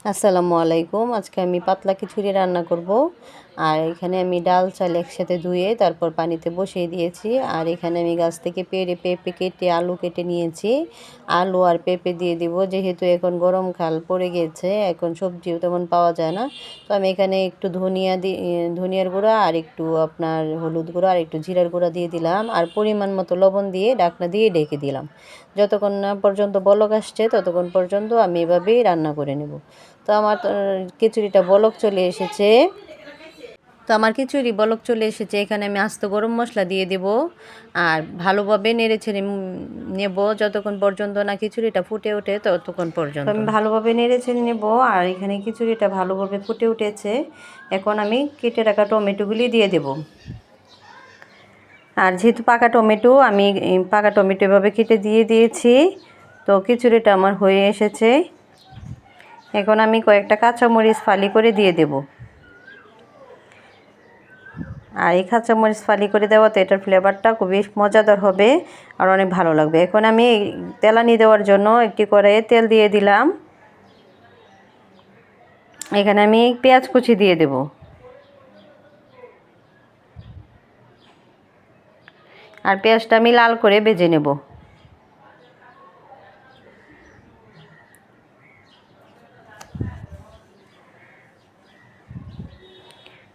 আসসালামু আলাইকুম। আজকে আমি পাতলা খিচুড়ি রান্না করব। আর এখানে আমি ডাল চাল একসাথে ধুয়ে তারপর পানিতে বসিয়ে দিয়েছি। আর এখানে আমি গাছ থেকে পেঁপে কেটে আলু কেটে নিয়েছি। আলু আর পেঁপে দিয়ে দিব, যেহেতু এখন গরমকাল পড়ে গিয়েছে, এখন সবজিও তেমন পাওয়া যায় না। তো আমি এখানে একটু ধনিয়ার গুঁড়া আর একটু আপনার হলুদ গুঁড়া আর একটু জিরার গুঁড়া দিয়ে দিলাম, আর পরিমাণ মতো লবণ দিয়ে ঢাকনা দিয়ে ঢেকে দিলাম। যতক্ষণ না পর্যন্ত বলক আসছে ততক্ষণ পর্যন্ত আমি এভাবেই রান্না করে নেব। তো আমার খিচুড়িটা বলক চলে এসেছে। এখানে আমি আস্ত গরম মশলা দিয়ে দেব আর ভালোভাবে নেড়ে ছেড়ে নেব যতক্ষণ পর্যন্ত না খিচুড়িটা ফুটে ওঠে ততক্ষণ পর্যন্ত। আমি ভালোভাবে নেড়ে ছেড়ে নেব। আর এখানে খিচুড়িটা ভালোভাবে ফুটে উঠেছে। এখন আমি কেটে রাখা টমেটোগুলি দিয়ে দেব। আর যেহেতু আমি পাকা টমেটো এভাবে কেটে দিয়ে দিয়েছি, তো খিচুড়িটা আমার হয়ে এসেছে। এখন আমি কয়েকটা কাঁচামরিচ ফালি করে দিয়ে দেব। আর এই কাঁচামরিচ ফালি করে দেওয়াতে এটার ফ্লেভারটা খুবই মজাদার হবে আর অনেক ভালো লাগবে। এখন আমি তেলানি দেওয়ার জন্য একটি কড়াইয়ে তেল দিয়ে দিলাম। এখানে আমি পেঁয়াজ কুচি দিয়ে দেব। আর পেঁয়াজটা আমি লাল করে ভেজে নেব।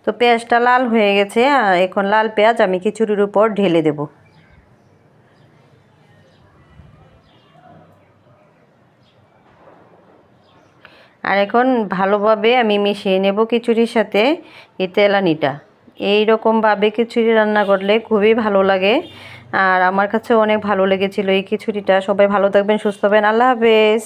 তো পেঁয়াজটা লাল হয়ে গেছে। এখন লাল পেঁয়াজ আমি খিচুড়ির উপর ঢেলে দেব। আর এখন ভালোভাবে আমি মিশিয়ে নেব খিচুড়ির সাথে এই তেলানিটা। এই রকমভাবে খিচুড়ি রান্না করলে খুবই ভালো লাগে। আর আমার কাছে অনেক ভালো লেগেছিল এই খিচুড়িটা। সবাই ভালো থাকবেন, সুস্থ থাকবেন। আল্লাহ হাফেজ।